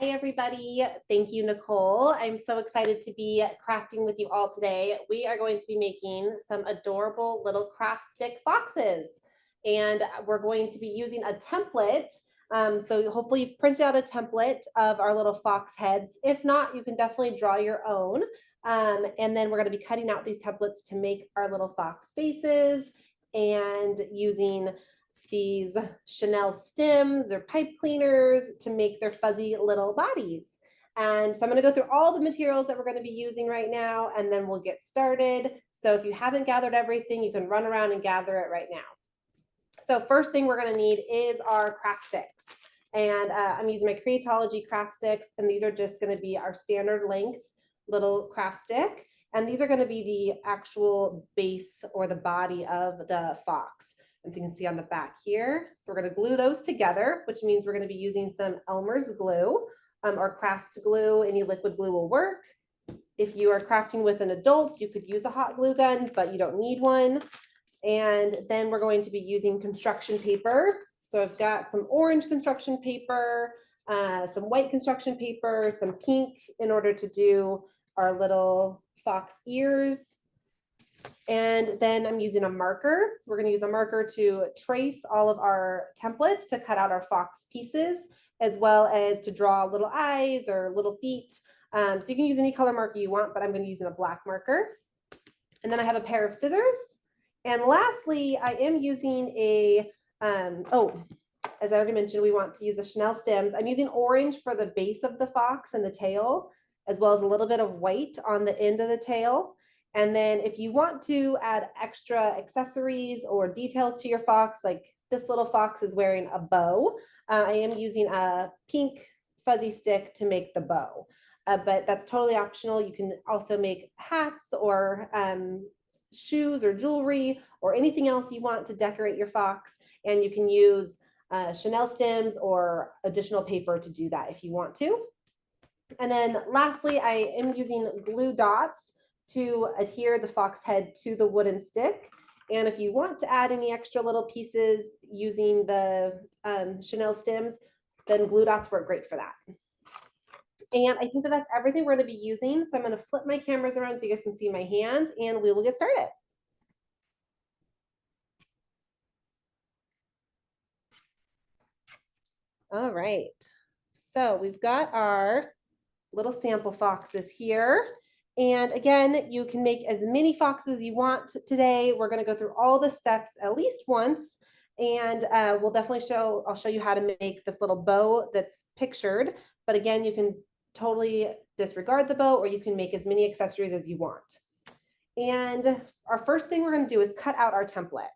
Hi, everybody. Thank you, Nicole. I'm so excited to be crafting with you all today. We are going to be making some adorable little craft stick foxes, and we're going to be using a template. So hopefully you've printed out a template of our little fox heads. If not, you can definitely draw your own. And then we're going to be cutting out these templates to make our little fox faces and using these Chenille stems or pipe cleaners to make their fuzzy little bodies. And so I'm going to go through all the materials that we're going to be using right now, and then we'll get started. So if you haven't gathered everything, you can run around and gather it right now. So first thing we're going to need is our craft sticks. And I'm using my Creatology craft sticks, and these are just going to be our standard length little craft stick. And these are going to be the actual base or the body of the fox. As you can see on the back here. So we're going to glue those together, which means we're going to be using some Elmer's glue or craft glue. Any liquid glue will work. If you are crafting with an adult, you could use a hot glue gun, but you don't need one. And then we're going to be using construction paper. So I've got some orange construction paper, some white construction paper, some pink in order to do our little fox ears. And then I'm using a marker. We're going to use a marker to trace all of our templates to cut out our fox pieces, as well as to draw little eyes or little feet. So you can use any color marker you want, but I'm going to use a black marker. And then I have a pair of scissors. And lastly, I am using a, as I already mentioned, we want to use the Chenille stems. I'm using orange for the base of the fox and the tail, as well as a little bit of white on the end of the tail. And then if you want to add extra accessories or details to your fox, like this little fox is wearing a bow, I am using a pink fuzzy stick to make the bow. But that's totally optional. You can also make hats or shoes or jewelry or anything else you want to decorate your fox. And you can use Chenille stems or additional paper to do that if you want to. And then lastly, I am using glue dots to adhere the fox head to the wooden stick. And if you want to add any extra little pieces using the Chenille stems, then glue dots work great for that. And I think that that's everything we're going to be using. So I'm going to flip my cameras around so you guys can see my hands, and we will get started. All right. So we've got our little sample foxes here. And again, you can make as many foxes as you want today. We're going to go through all the steps at least once. And we'll definitely I'll show you how to make this little bow that's pictured. But again, you can totally disregard the bow, or you can make as many accessories as you want. And our first thing we're going to do is cut out our template.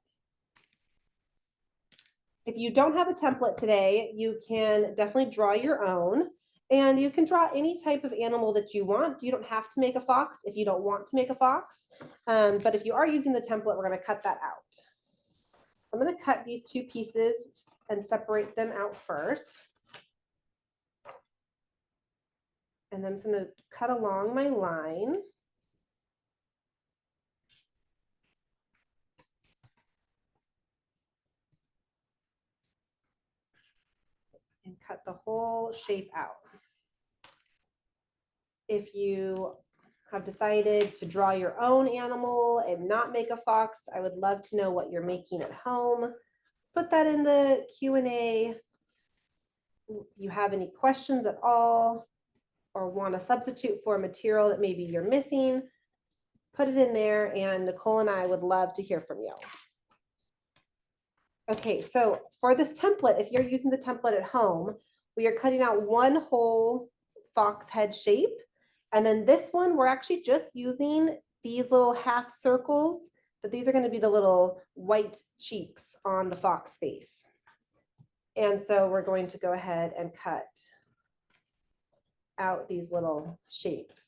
If you don't have a template today, you can definitely draw your own. And you can draw any type of animal that you want. You don't have to make a fox if you don't want to make a fox. But if you are using the template, we're going to cut that out. I'm going to cut these two pieces and separate them out first. And then I'm just going to cut along my line. And cut the whole shape out. If you have decided to draw your own animal and not make a fox, I would love to know what you're making at home. Put that in the Q&A. If you have any questions at all or want to substitute for a material that maybe you're missing, put it in there, and Nicole and I would love to hear from you. Okay, so for this template, if you're using the template at home, we are cutting out one whole fox head shape. And then this one, we're actually just using these little half circles, but these are going to be the little white cheeks on the fox face. And so we're going to go ahead and cut out these little shapes.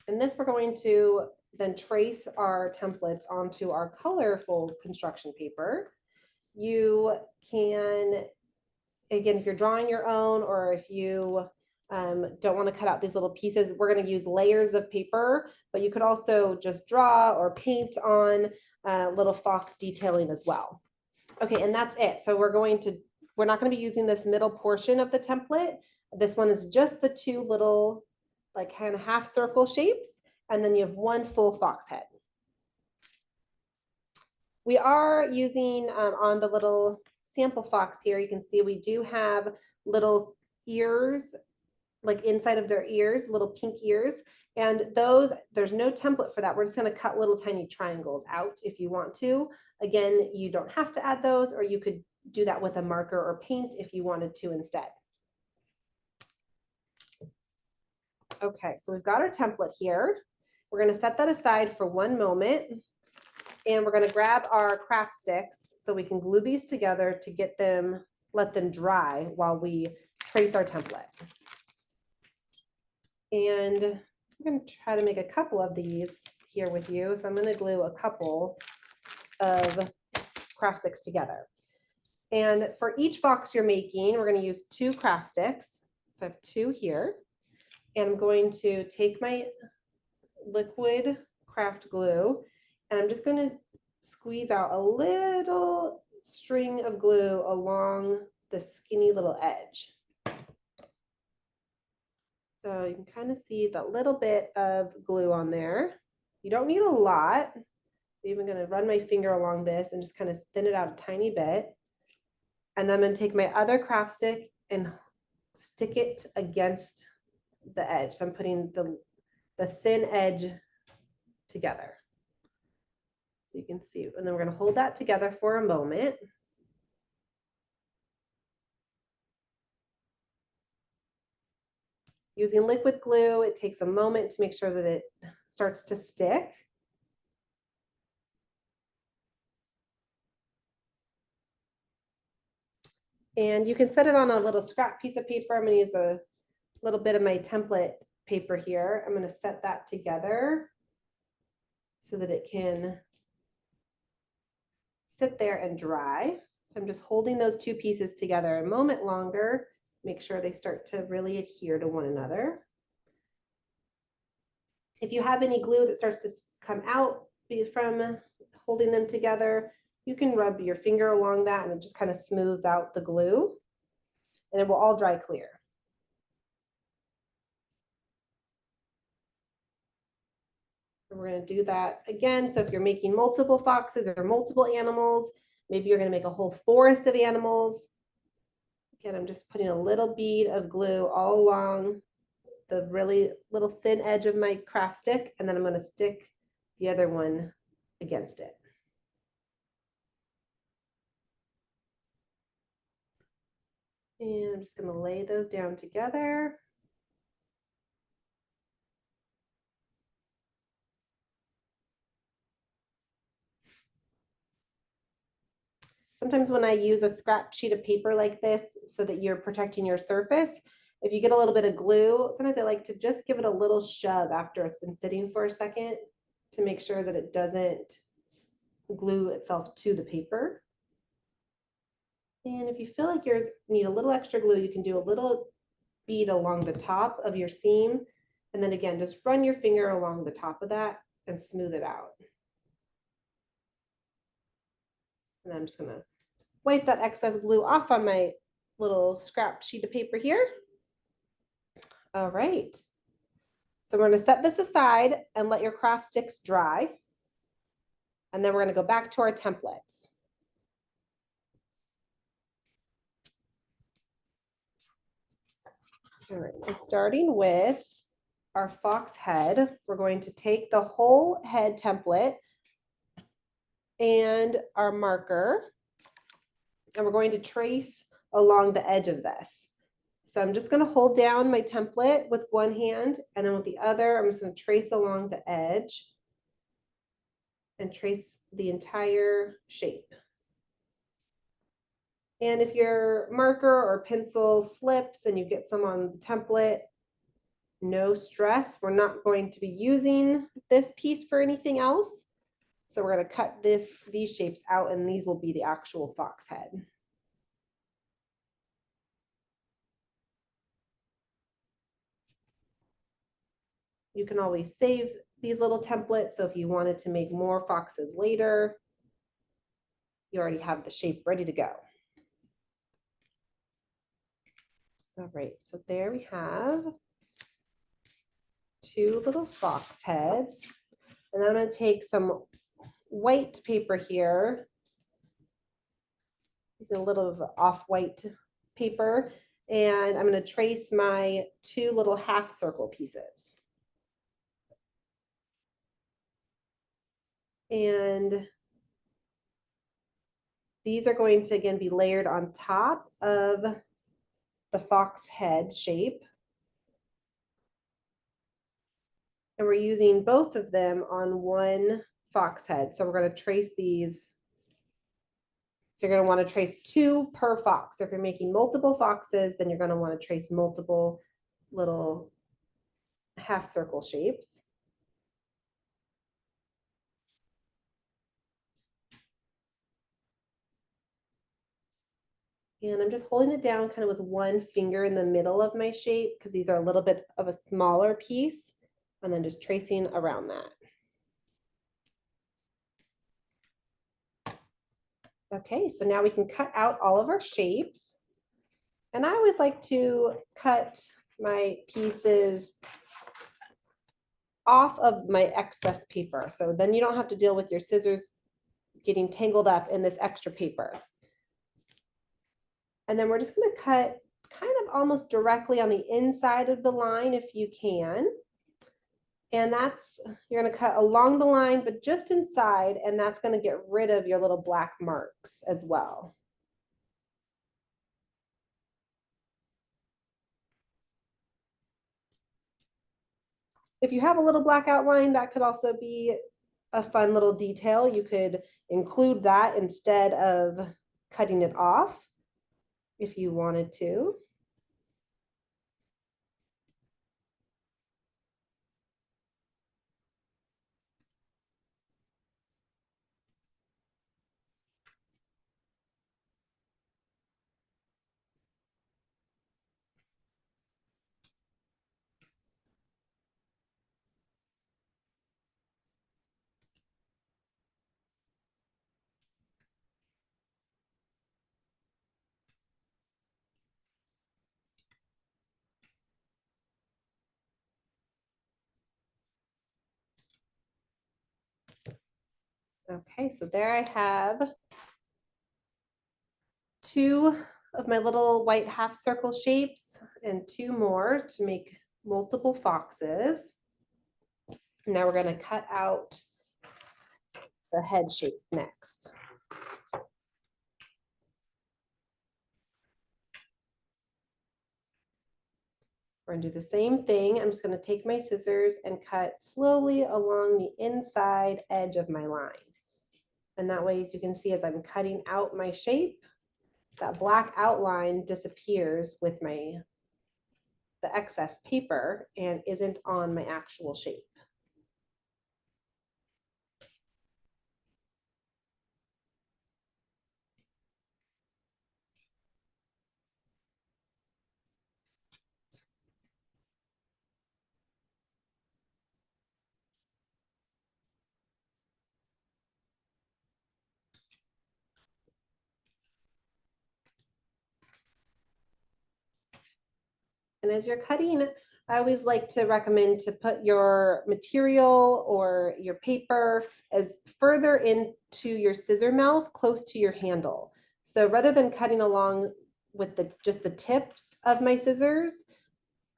And this we're going to then trace our templates onto our colorful construction paper. you can, again, if you're drawing your own, or if you don't want to cut out these little pieces, we're going to use layers of paper, but you could also just draw or paint on little fox detailing as well. Okay, and that's it. So we're not going to be using this middle portion of the template. This one is just the two little like kind of half circle shapes, and then you have one full fox head. We are using on the little sample fox here, you can see we do have little ears, like inside of their ears, little pink ears. And those, there's no template for that. We're just going to cut little tiny triangles out if you want to. Again, you don't have to add those, or you could do that with a marker or paint if you wanted to instead. Okay, so we've got our template here. We're going to set that aside for one moment. And we're going to grab our craft sticks so we can glue these together to get them, let them dry while we trace our template. And I'm going to try to make a couple of these here with you. So I'm going to glue a couple of craft sticks together. And for each fox you're making, we're going to use 2 craft sticks. So I have 2 here. And I'm going to take my liquid craft glue, and I'm just going to squeeze out a little string of glue along the skinny little edge. So you can kind of see that little bit of glue on there. You don't need a lot. I'm even going to run my finger along this and just kind of thin it out a tiny bit. And then I'm going to take my other craft stick and stick it against the edge. So I'm putting the thin edge together. So you can see, and then we're going to hold that together for a moment. Using liquid glue, it takes a moment to make sure that it starts to stick. And you can set it on a little scrap piece of paper. I'm going to use a little bit of my template paper here. I'm going to set that together so that it can sit there and dry. So I'm just holding those 2 pieces together a moment longer, make sure they start to really adhere to one another. If you have any glue that starts to come out from holding them together, you can rub your finger along that and it just kind of smooths out the glue, and it will all dry clear. And we're going to do that again. So if you're making multiple foxes or multiple animals, maybe you're going to make a whole forest of animals. Again, I'm just putting a little bead of glue all along the really little thin edge of my craft stick, and then I'm going to stick the other one against it. And I'm just going to lay those down together. Sometimes when I use a scrap sheet of paper like this so that you're protecting your surface, if you get a little bit of glue, sometimes I like to just give it a little shove after it's been sitting for a second to make sure that it doesn't glue itself to the paper. And if you feel like yours need a little extra glue, you can do a little bead along the top of your seam. And then again, just run your finger along the top of that and smooth it out. And I'm just going to wipe that excess glue off on my little scrap sheet of paper here. All right. So we're going to set this aside and let your craft sticks dry. And then we're going to go back to our templates. All right, so starting with our fox head, we're going to take the whole head template and our marker, and we're going to trace along the edge of this. So I'm just going to hold down my template with one hand, and then with the other, I'm just going to trace along the edge and trace the entire shape. And if your marker or pencil slips and you get some on the template, no stress. We're not going to be using this piece for anything else. So we're going to cut these shapes out, and these will be the actual fox head. You can always save these little templates. So if you wanted to make more foxes later, you already have the shape ready to go. All right, so there we have 2 little fox heads. And I'm going to take some white paper here. Using a little of off-white paper. And I'm going to trace my 2 little half circle pieces. And these are going to, again, be layered on top of the fox head shape. And we're using both of them on one fox head. So we're going to trace these. So you're going to want to trace 2 per fox. So if you're making multiple foxes, then you're going to want to trace multiple little half circle shapes. And I'm just holding it down kind of with one finger in the middle of my shape because these are a little bit of a smaller piece, and then just tracing around that. Okay, so now we can cut out all of our shapes. And I always like to cut my pieces off of my excess paper. So then you don't have to deal with your scissors getting tangled up in this extra paper. And then we're just going to cut kind of almost directly on the inside of the line if you can. And that's, you're going to cut along the line, but just inside, and that's going to get rid of your little black marks as well. If you have a little black outline, that could also be a fun little detail. You could include that instead of cutting it off if you wanted to. Okay, so there I have 2 of my little white half circle shapes and 2 more to make multiple foxes. Now we're going to cut out the head shape next. We're going to do the same thing. I'm just going to take my scissors and cut slowly along the inside edge of my line. And that way, as you can see, as I'm cutting out my shape, that black outline disappears with the excess paper and isn't on my actual shape. And as you're cutting, I always like to recommend to put your material or your paper as further into your scissor mouth, close to your handle. So rather than cutting along with just the tips of my scissors,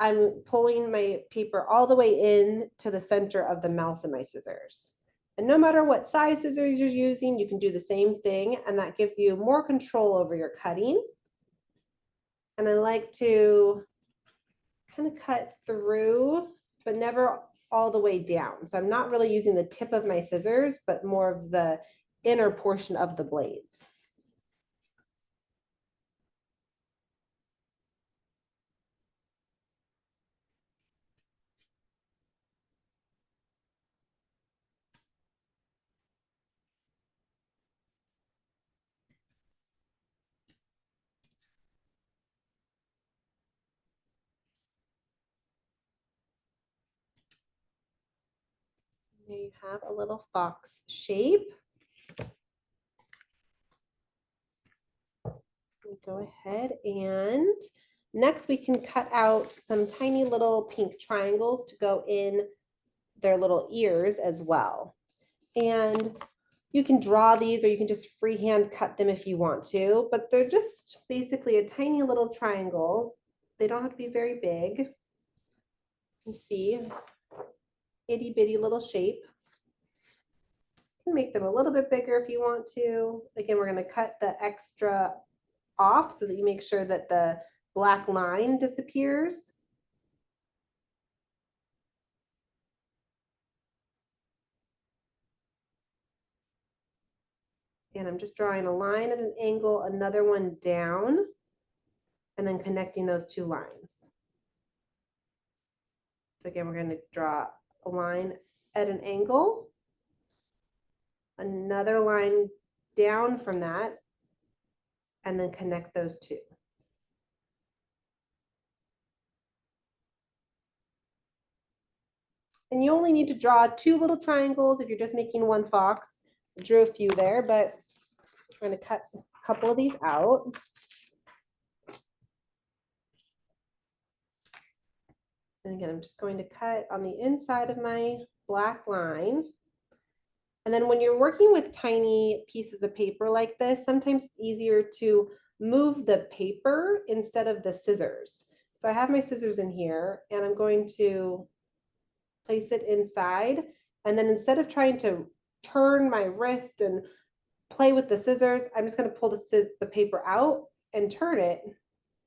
I'm pulling my paper all the way in to the center of the mouth of my scissors. And no matter what size scissors you're using, you can do the same thing, and that gives you more control over your cutting. And I like to kind of cut through, but never all the way down. So I'm not really using the tip of my scissors, but more of the inner portion of the blades. There you have a little fox shape. Go ahead and next we can cut out some tiny little pink triangles to go in their little ears as well. And you can draw these or you can just freehand cut them if you want to, but they're just basically a tiny little triangle. They don't have to be very big. You can see, itty bitty little shape. You can make them a little bit bigger if you want to. Again, we're going to cut the extra off so that you make sure that the black line disappears. And I'm just drawing a line at an angle, another one down, and then connecting those two lines. So again, we're going to draw a line at an angle, another line down from that, and then connect those two. And you only need to draw two little triangles if you're just making one fox. I drew a few there, but I'm going to cut a couple of these out. And again, I'm just going to cut on the inside of my black line. And then when you're working with tiny pieces of paper like this, sometimes it's easier to move the paper instead of the scissors. So I have my scissors in here and I'm going to place it inside. And then instead of trying to turn my wrist and play with the scissors, I'm just going to pull the paper out and turn it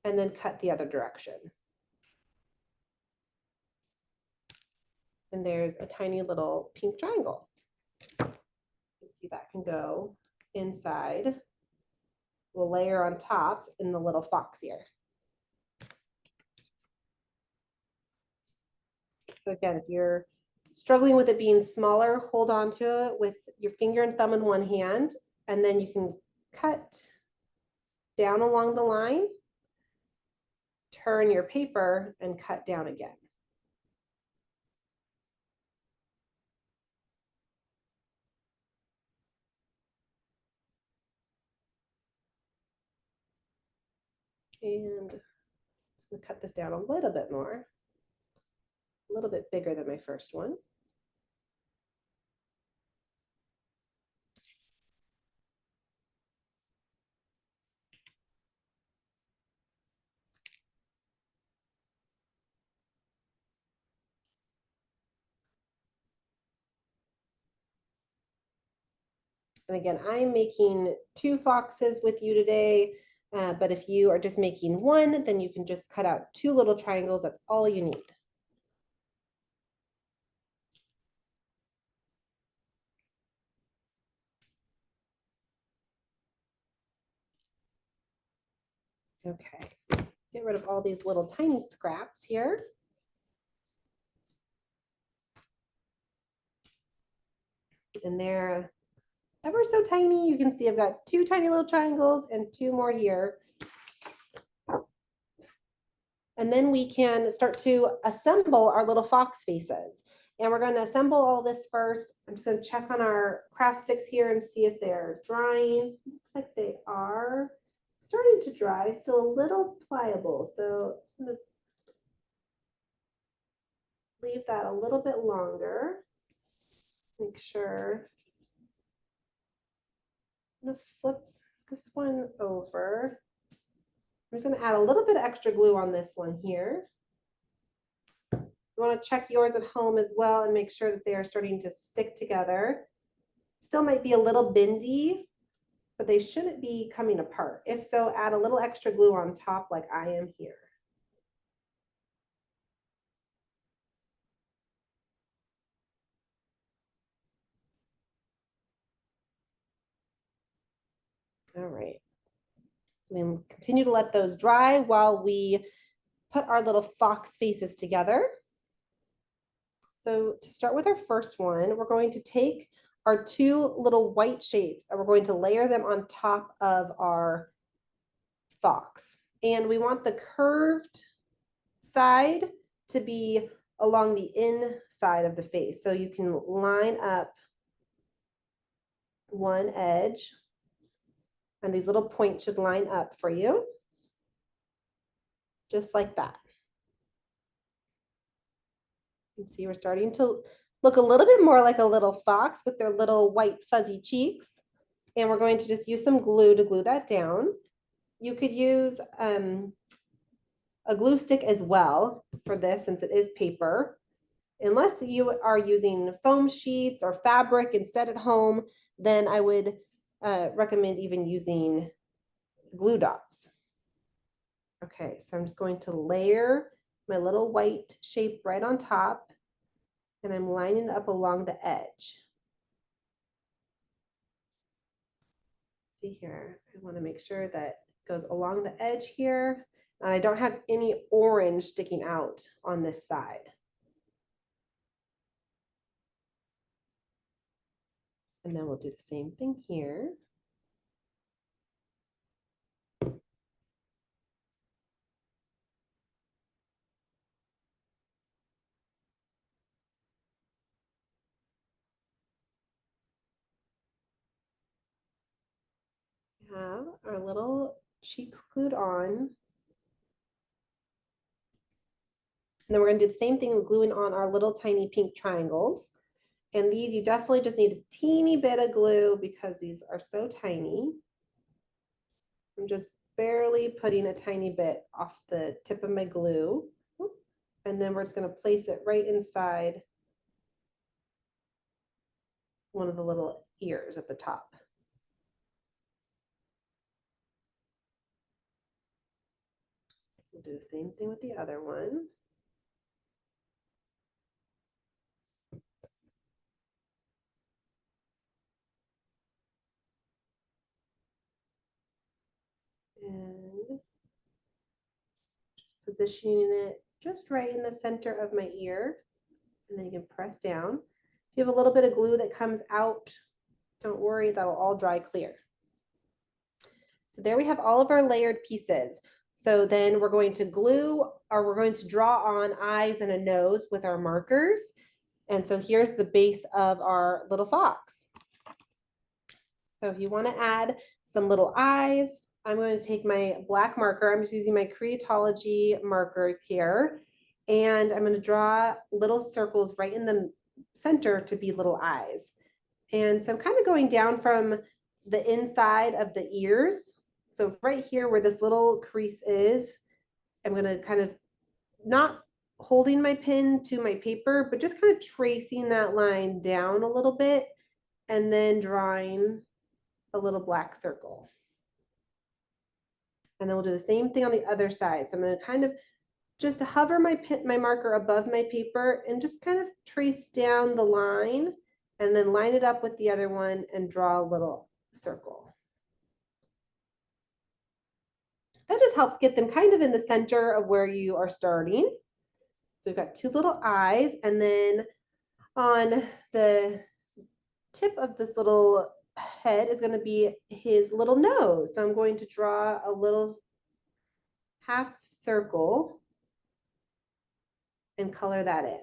and then cut the other direction. And there's a tiny little pink triangle. See, that can go inside. We'll layer on top in the little fox ear. So again, if you're struggling with it being smaller, hold on to it with your finger and thumb in one hand, and then you can cut down along the line, turn your paper, and cut down again. And I'm just going to cut this down a little bit more, a little bit bigger than my first one. And again, I'm making two foxes with you today, but if you are just making one, then you can just cut out two little triangles. That's all you need. Okay, get rid of all these little tiny scraps here. And they're ever so tiny. You can see I've got two tiny little triangles and two more here. And then we can start to assemble our little fox faces. And we're going to assemble all this first. I'm just going to check on our craft sticks here and see if they're drying. Looks like they are starting to dry, still a little pliable. So I'm just going to leave that a little bit longer. Make sure. I'm going to flip this one over. I'm just going to add a little bit of extra glue on this one here. You want to check yours at home as well and make sure that they are starting to stick together. Still might be a little bendy, but they shouldn't be coming apart. If so, add a little extra glue on top like I am here. All right. So we continue to let those dry while we put our little fox faces together. So to start with our first one, we're going to take our two little white shapes and we're going to layer them on top of our fox. And we want the curved side to be along the side of the face. So you can line up one edge, and these little points should line up for you, just like that. You can see we're starting to look a little bit more like a little fox with their little white fuzzy cheeks. And we're going to just use some glue to glue that down. You could use a glue stick as well for this, since it is paper. Unless you are using foam sheets or fabric instead at home, then I would recommend even using glue dots. Okay, so I'm just going to layer my little white shape right on top, and I'm lining up along the edge. See here, I want to make sure that it goes along the edge here. And I don't have any orange sticking out on this side. And then we'll do the same thing here. We have our little cheeks glued on. And then we're going to do the same thing with gluing on our little tiny pink triangles. And these, you definitely just need a teeny bit of glue because these are so tiny. I'm just barely putting a tiny bit off the tip of my glue. And then we're just going to place it right inside one of the little ears at the top. We'll do the same thing with the other one. And just positioning it just right in the center of my ear. And then you can press down. If you have a little bit of glue that comes out, don't worry, that'll all dry clear. So there we have all of our layered pieces. So then we're going to glue, or we're going to draw on eyes and a nose with our markers. And so here's the base of our little fox. So if you want to add some little eyes, I'm going to take my black marker. I'm just using my Creatology markers here. And I'm going to draw little circles right in the center to be little eyes. And so I'm kind of going down from the inside of the ears. So right here where this little crease is, I'm going to kind of not holding my pen to my paper, but just kind of tracing that line down a little bit and then drawing a little black circle. And then we'll do the same thing on the other side. So I'm going to kind of just hover my marker above my paper and just kind of trace down the line and then line it up with the other one and draw a little circle. That just helps get them kind of in the center of where you are starting. So we've got two little eyes, and then on the tip of this little head is going to be his little nose. So I'm going to draw a little half circle and color that in.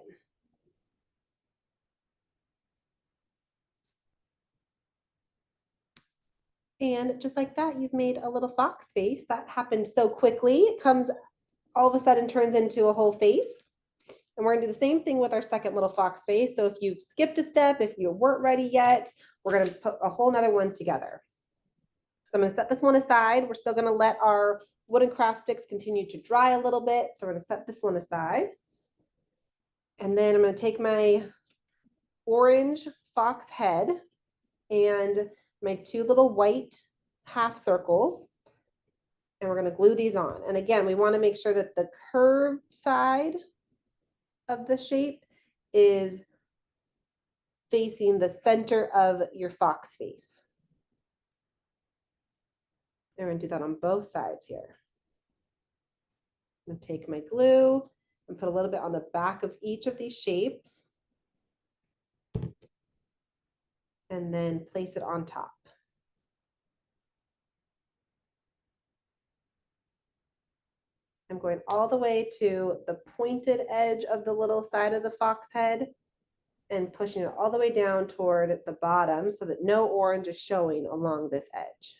And just like that, you've made a little fox face. That happened so quickly. It comes all of a sudden turns into a whole face. And we're gonna do the same thing with our second little fox face. So if you've skipped a step, if you weren't ready yet, we're gonna put a whole nother one together. So I'm gonna set this one aside. We're still gonna let our wooden craft sticks continue to dry a little bit. So we're gonna set this one aside. And then I'm gonna take my orange fox head and my two little white half circles, and we're going to glue these on. And again, we want to make sure that the curved side of the shape is facing the center of your fox face. And we're going to do that on both sides here. I'm going to take my glue and put a little bit on the back of each of these shapes, and then place it on top. I'm going all the way to the pointed edge of the little side of the fox head, and pushing it all the way down toward the bottom so that no orange is showing along this edge.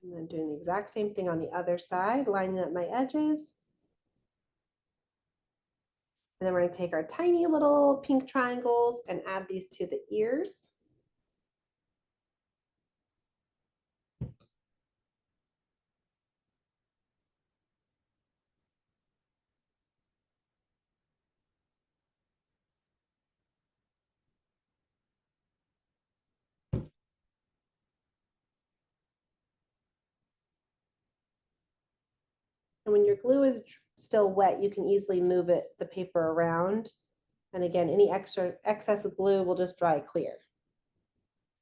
And then doing the exact same thing on the other side, lining up my edges. And then we're going to take our tiny little pink triangles and add these to the ears. And when your glue is still wet, you can easily move the paper around. And again, any excess glue will just dry clear.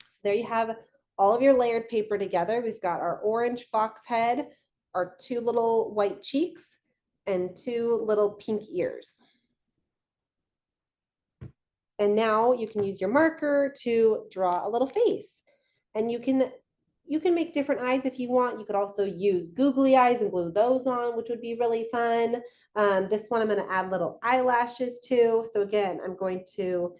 So there you have all of your layered paper together. We've got our orange fox head, our 2 little white cheeks, and 2 little pink ears. And now you can use your marker to draw a little face. And you can make different eyes if you want. You could also use googly eyes and glue those on, which would be really fun. This one I'm going to add little eyelashes to. So again, I'm going to,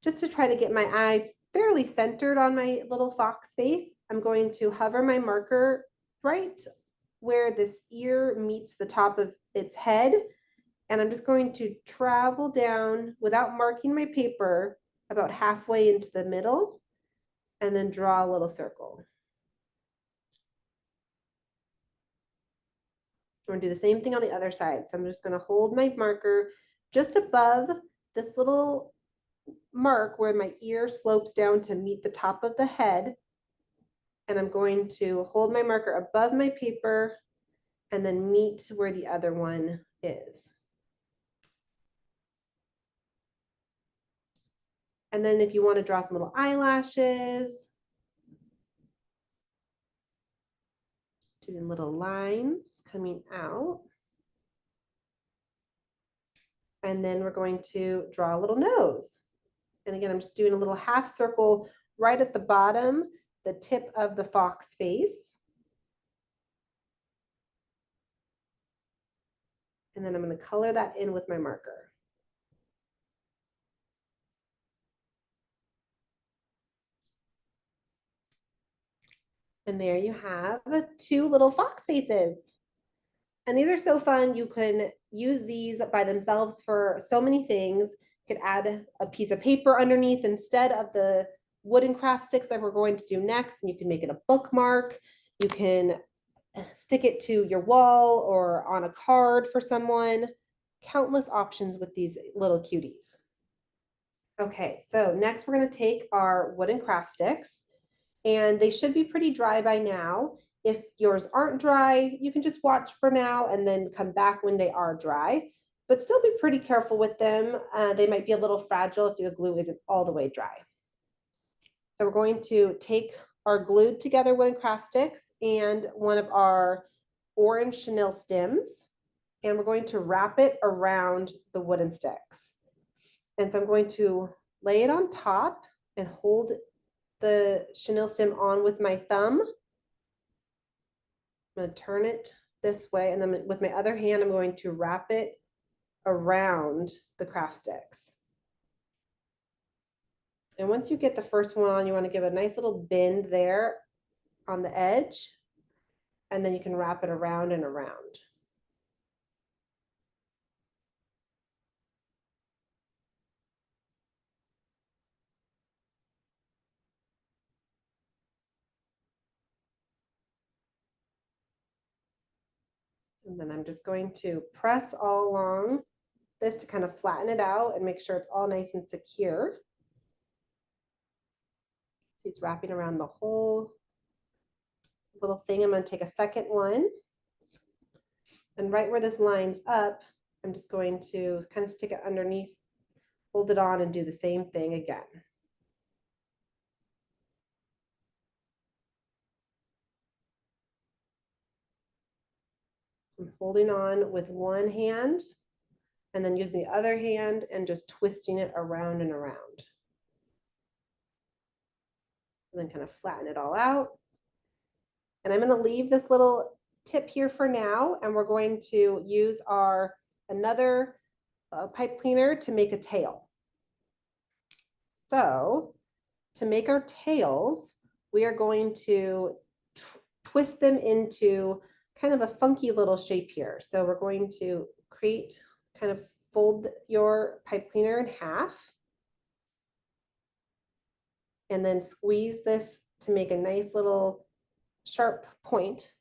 just to try to get my eyes fairly centered on my little fox face, I'm going to hover my marker right where this ear meets the top of its head. And I'm just going to travel down without marking my paper about halfway into the middle and then draw a little circle. I'm going to do the same thing on the other side. So I'm just going to hold my marker just above this little mark where my ear slopes down to meet the top of the head. And I'm going to hold my marker above my paper and then meet where the other one is. And then if you want to draw some little eyelashes, just doing little lines coming out. And then we're going to draw a little nose. And again, I'm just doing a little half circle right at the bottom, the tip of the fox face. And then I'm going to color that in with my marker. And there you have 2 little fox faces. And these are so fun. You can use these by themselves for so many things. You could add a piece of paper underneath instead of the wooden craft sticks that we're going to do next. And you can make it a bookmark. You can stick it to your wall or on a card for someone. Countless options with these little cuties. Okay, so next we're going to take our wooden craft sticks, and they should be pretty dry by now. If yours aren't dry, you can just watch for now and then come back when they are dry, but still be pretty careful with them. They might be a little fragile if the glue isn't all the way dry. So we're going to take our glued together wooden craft sticks and one of our orange chenille stems, and we're going to wrap it around the wooden sticks. And so I'm going to lay it on top and hold the chenille stem on with my thumb. I'm going to turn it this way, and then with my other hand, I'm going to wrap it around the craft sticks. And once you get the first one on, you want to give a nice little bend there on the edge, and then you can wrap it around and around. And then I'm just going to press all along this to kind of flatten it out and make sure it's all nice and secure. So it's wrapping around the whole little thing. I'm going to take a second one. And right where this lines up, I'm just going to kind of stick it underneath, hold it on, and do the same thing again. I'm holding on with one hand And then using the other hand and just twisting it around and around. And then kind of flatten it all out. And I'm going to leave this little tip here for now, and we're going to use our another pipe cleaner to make a tail. So to make our tails, we are going to twist them into kind of a funky little shape here. So we're going to kind of fold your pipe cleaner in half and then squeeze this to make a nice little sharp point.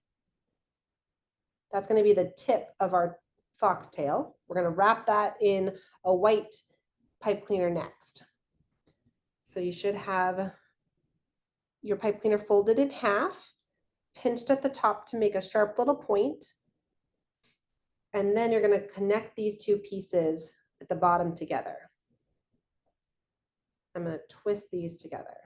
That's going to be the tip of our foxtail. We're going to wrap that in a white pipe cleaner next. So you should have your pipe cleaner folded in half, pinched at the top to make a sharp little point. And then you're going to connect these two pieces at the bottom together. I'm going to twist these together.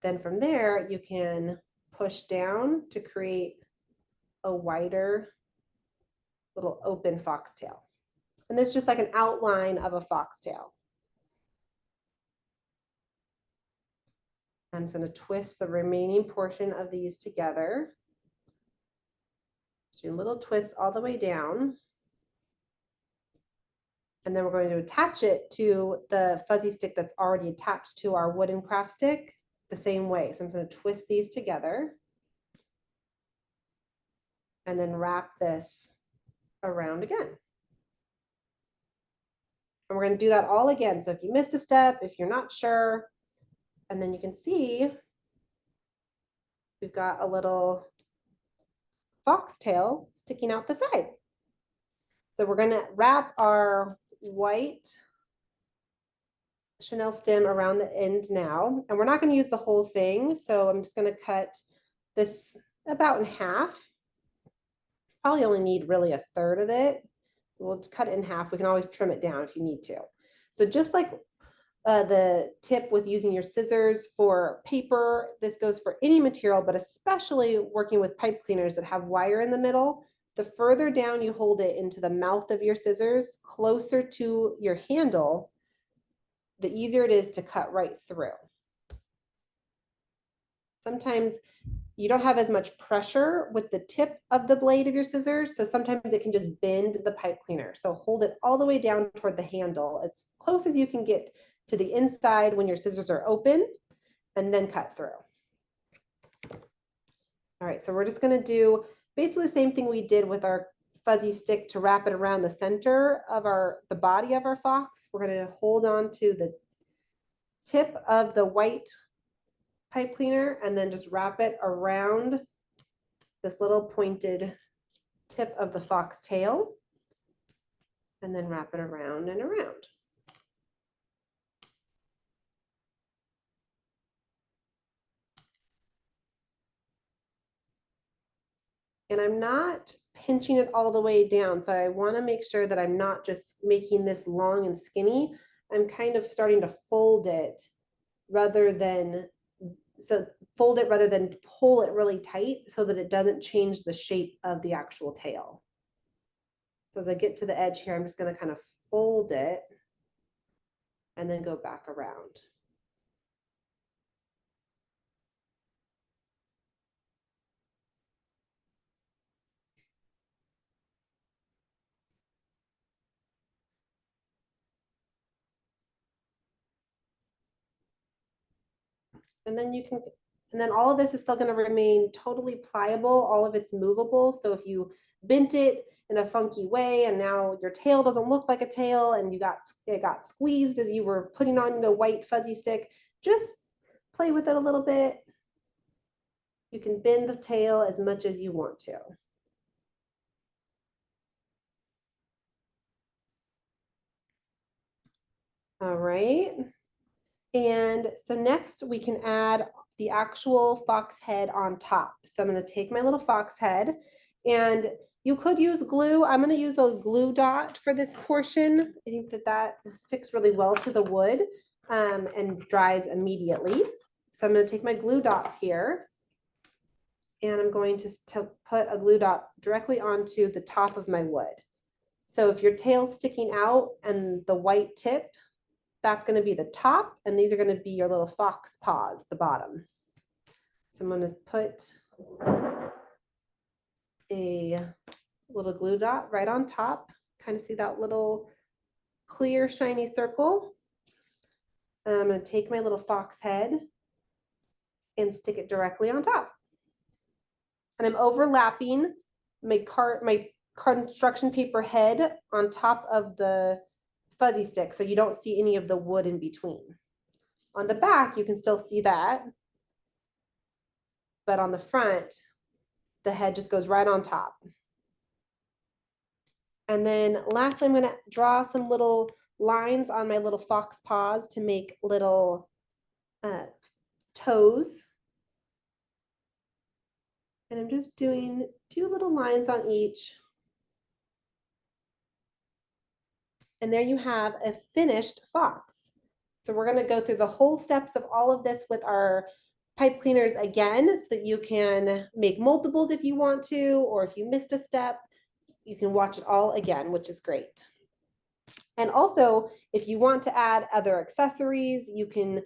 Then from there, you can push down to create a wider little open foxtail. And this is just like an outline of a foxtail. I'm just going to twist the remaining portion of these together. Do little twists all the way down. And then we're going to attach it to the fuzzy stick that's already attached to our wooden craft stick the same way. So I'm going to twist these together and then wrap this around again. And we're going to do that all again. So if you missed a step, if you're not sure, and then you can see we've got a little foxtail sticking out the side. So we're going to wrap our white Chenille stem around the end now, and we're not going to use the whole thing. So I'm just going to cut this about in half. Probably only need really a third of it. We'll cut it in half. We can always trim it down if you need to. So just like the tip with using your scissors for paper, this goes for any material, but especially working with pipe cleaners that have wire in the middle. The further down you hold it into the mouth of your scissors, closer to your handle, the easier it is to cut right through. Sometimes you don't have as much pressure with the tip of the blade of your scissors, so sometimes it can just bend the pipe cleaner. So hold it all the way down toward the handle, as close as you can get to the inside when your scissors are open, and then cut through. All right, so we're just going to do basically the same thing we did with our fuzzy stick to wrap it around the center of the body of our fox. We're going to hold on to the tip of the white pipe cleaner and then just wrap it around this little pointed tip of the fox tail and then wrap it around and around. And I'm not pinching it all the way down. So I want to make sure that I'm not just making this long and skinny. I'm kind of starting to fold it rather than pull it really tight so that it doesn't change the shape of the actual tail. So as I get to the edge here, I'm just going to kind of fold it and then go back around. And then all of this is still going to remain totally pliable. All of it's movable. So if you bent it in a funky way and now your tail doesn't look like a tail and it got squeezed as you were putting on the white fuzzy stick, just play with it a little bit. You can bend the tail as much as you want to. All right. And so next we can add the actual fox head on top. So I'm going to take my little fox head, and you could use glue. I'm going to use a glue dot for this portion. I think that sticks really well to the wood and dries immediately. So I'm going to take my glue dots here and I'm going to put a glue dot directly onto the top of my wood. So if your tail's sticking out and the white tip, that's going to be the top, and these are going to be your little fox paws, the bottom. So I'm going to put a little glue dot right on top. Kind of see that little clear, shiny circle. And I'm going to take my little fox head and stick it directly on top. And I'm overlapping my construction paper head on top of the fuzzy stick, so you don't see any of the wood in between. On the back, you can still see that, but on the front, the head just goes right on top. And then lastly, I'm going to draw some little lines on my little fox paws to make little toes. And I'm just doing 2 little lines on each. And there you have a finished fox. So we're going to go through the whole steps of all of this with our pipe cleaners again, so that you can make multiples if you want to, or if you missed a step, you can watch it all again, which is great. And also, if you want to add other accessories, you can,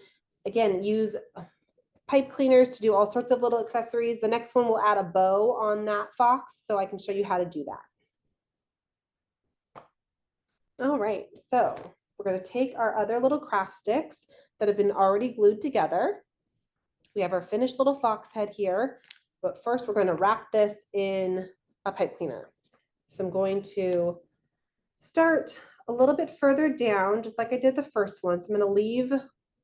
again, use pipe cleaners to do all sorts of little accessories. The next one will add a bow on that fox, so I can show you how to do that. All right, so we're going to take our other little craft sticks that have been already glued together. We have our finished little fox head here, but first we're going to wrap this in a pipe cleaner. So I'm going to start a little bit further down, just like I did the first one. So I'm going to leave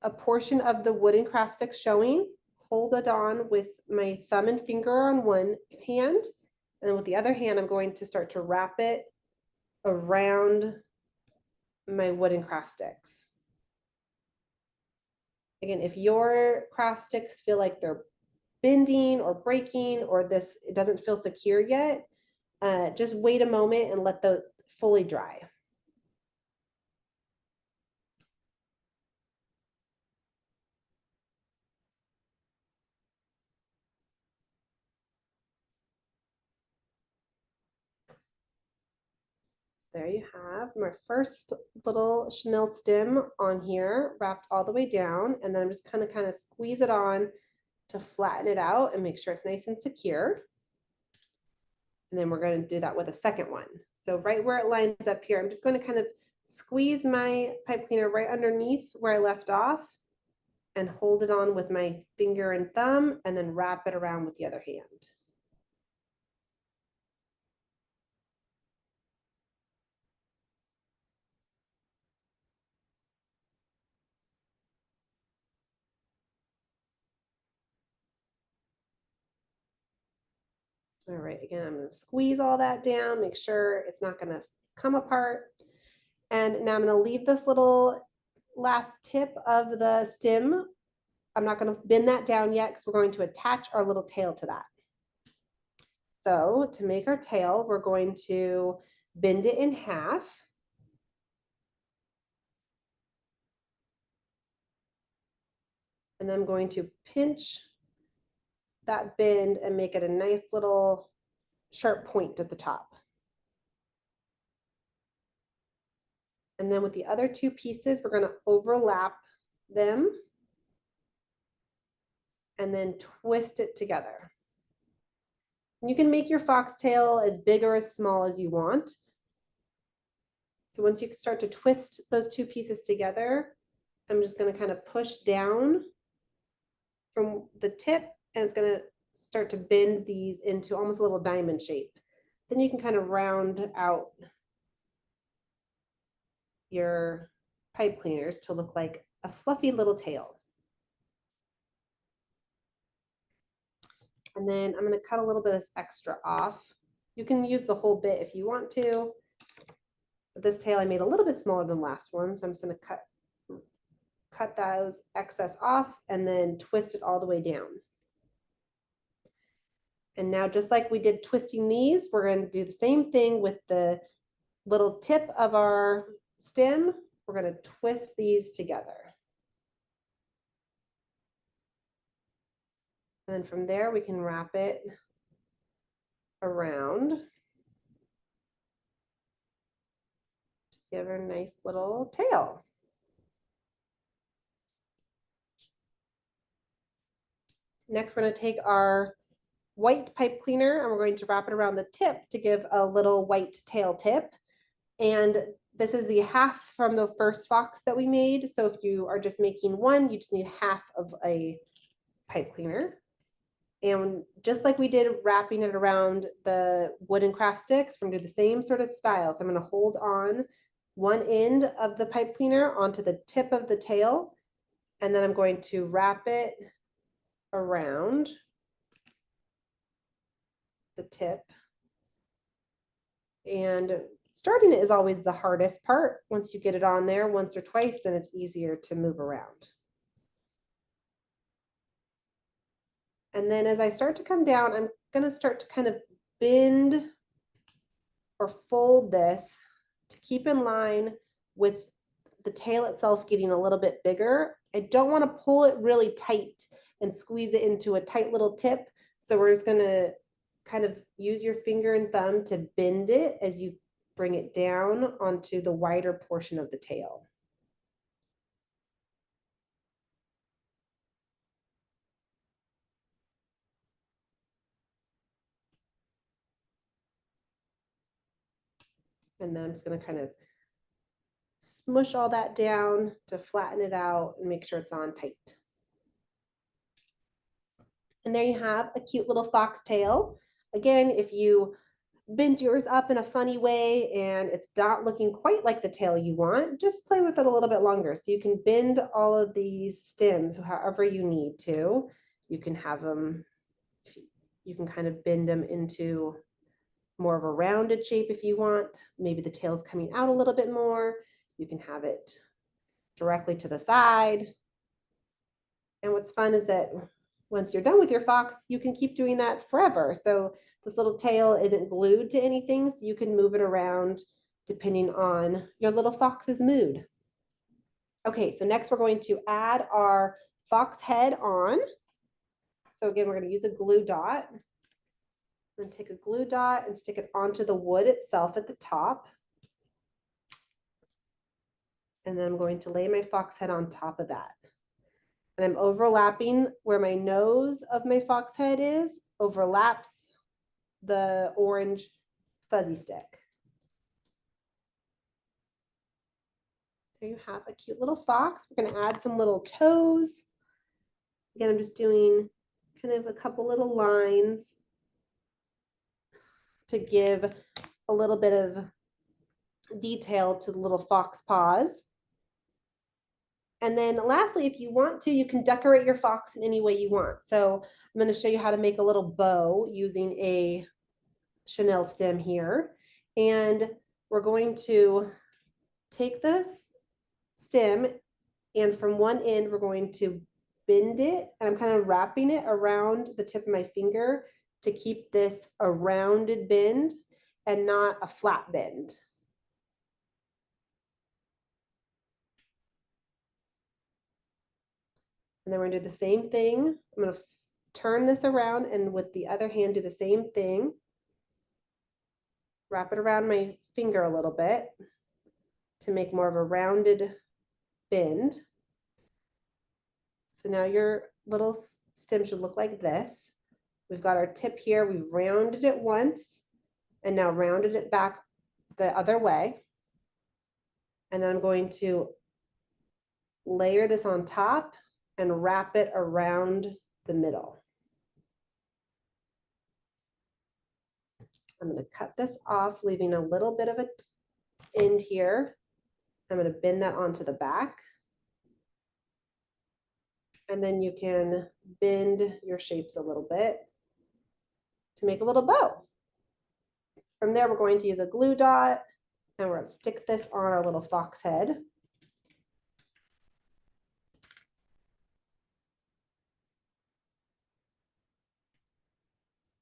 a portion of the wooden craft stick showing, hold it on with my thumb and finger on one hand, and then with the other hand, I'm going to start to wrap it around my wooden craft sticks. Again, if your craft sticks feel like they're bending or breaking, or it doesn't feel secure yet, just wait a moment and let those fully dry. There you have my first little chenille stem on here, wrapped all the way down, and then I'm just kind of squeeze it on to flatten it out and make sure it's nice and secure. And then we're going to do that with a second one. So right where it lines up here, I'm just going to kind of squeeze my pipe cleaner right underneath where I left off and hold it on with my finger and thumb, and then wrap it around with the other hand. All right, again, I'm going to squeeze all that down, make sure it's not going to come apart. And now I'm going to leave this little last tip of the stem. I'm not going to bend that down yet because we're going to attach our little tail to that. So to make our tail, we're going to bend it in half. And then I'm going to pinch that bend and make it a nice little sharp point at the top. And then with the other 2 pieces, we're going to overlap them and then twist it together. And you can make your foxtail as big or as small as you want. So once you start to twist those 2 pieces together, I'm just going to kind of push down from the tip, and it's going to start to bend these into almost a little diamond shape. Then you can kind of round out your pipe cleaners to look like a fluffy little tail. And then I'm going to cut a little bit of extra off. You can use the whole bit if you want to, but this tail I made a little bit smaller than the last one, so I'm just going to cut those excess off and then twist it all the way down. And now, just like we did twisting these, we're going to do the same thing with the little tip of our stem. We're going to twist these together. And from there, we can wrap it around to give her a nice little tail. Next, we're going to take our white pipe cleaner and we're going to wrap it around the tip to give a little white tail tip. And this is the half from the first fox that we made. So if you are just making one, you just need half of a pipe cleaner. And just like we did wrapping it around the wooden craft sticks, we're gonna do the same sort of style. So I'm gonna hold on one end of the pipe cleaner onto the tip of the tail, and then I'm going to wrap it around the tip. And starting it is always the hardest part. Once you get it on there once or twice, then it's easier to move around. And then as I start to come down, I'm going to start to kind of bend or fold this to keep in line with the tail itself getting a little bit bigger. I don't want to pull it really tight and squeeze it into a tight little tip. So we're just going to kind of use your finger and thumb to bend it as you bring it down onto the wider portion of the tail. And then I'm just going to kind of smush all that down to flatten it out and make sure it's on tight. And there you have a cute little foxtail. Again, if you bend yours up in a funny way and it's not looking quite like the tail you want, just play with it a little bit longer. So you can bend all of these stems however you need to. You can have them, you can kind of bend them into more of a rounded shape if you want. Maybe the tail's coming out a little bit more. You can have it directly to the side. And what's fun is that once you're done with your fox, you can keep doing that forever. So this little tail isn't glued to anything, so you can move it around depending on your little fox's mood. Okay, so next we're going to add our fox head on. So again, we're going to use a glue dot. I'm going to take a glue dot and stick it onto the wood itself at the top. And then I'm going to lay my fox head on top of that. And I'm overlapping where my nose of my fox head is, overlaps the orange fuzzy stick. There you have a cute little fox. We're going to add some little toes. Again, I'm just doing kind of a couple little lines to give a little bit of detail to the little fox paws. And then lastly, if you want to, you can decorate your fox in any way you want. So I'm going to show you how to make a little bow using a Chenille stem here. And we're going to take this stem and from one end, we're going to bend it. And I'm kind of wrapping it around the tip of my finger to keep this a rounded bend and not a flat bend. And then we're going to do the same thing. I'm going to turn this around and with the other hand do the same thing. Wrap it around my finger a little bit to make more of a rounded bend. So now your little stem should look like this. We've got our tip here. We rounded it once and now rounded it back the other way. And then I'm going to layer this on top and wrap it around the middle. I'm going to cut this off, leaving a little bit of an end here. I'm going to bend that onto the back. And then you can bend your shapes a little bit to make a little bow. From there, we're going to use a glue dot and we're going to stick this on our little fox head.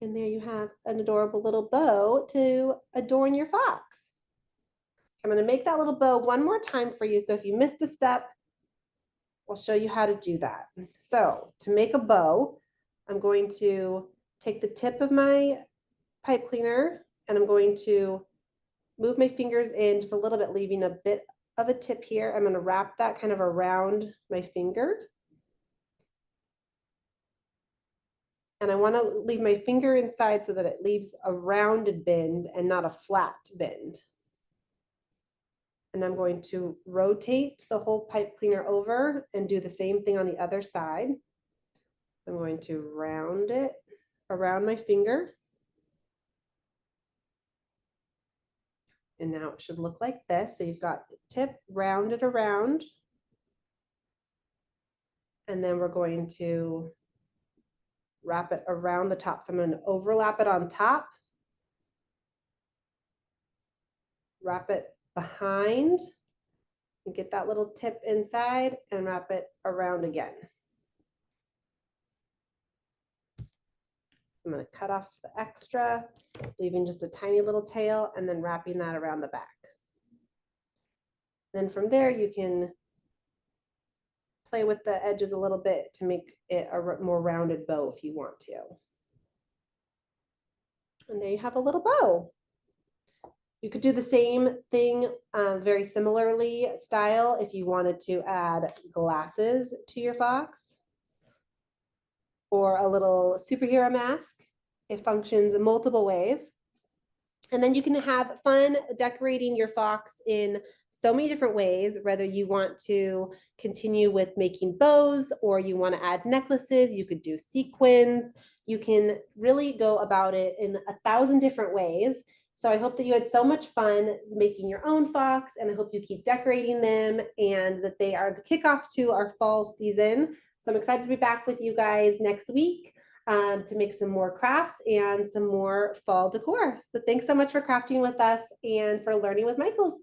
And there you have an adorable little bow to adorn your fox. I'm going to make that little bow one more time for you. So if you missed a step, I'll show you how to do that. So to make a bow, I'm going to take the tip of my pipe cleaner and I'm going to move my fingers in just a little bit, leaving a bit of a tip here. I'm going to wrap that kind of around my finger. And I want to leave my finger inside so that it leaves a rounded bend and not a flat bend. And I'm going to rotate the whole pipe cleaner over and do the same thing on the other side. I'm going to round it around my finger. And now it should look like this. So you've got the tip rounded around. And then we're going to wrap it around the top. So I'm going to overlap it on top, wrap it behind, and get that little tip inside and wrap it around again. I'm going to cut off the extra, leaving just a tiny little tail and then wrapping that around the back. Then from there, you can play with the edges a little bit to make it a more rounded bow if you want to. And there you have a little bow. You could do the same thing very similarly style if you wanted to add glasses to your fox or a little superhero mask. It functions in multiple ways. And then you can have fun decorating your fox in so many different ways, whether you want to continue with making bows or you want to add necklaces, you could do sequins. You can really go about it in 1,000 different ways. So I hope that you had so much fun making your own fox, and I hope you keep decorating them and that they are the kickoff to our fall season. So I'm excited to be back with you guys next week to make some more crafts and some more fall decor. So thanks so much for crafting with us and for learning with Michaels.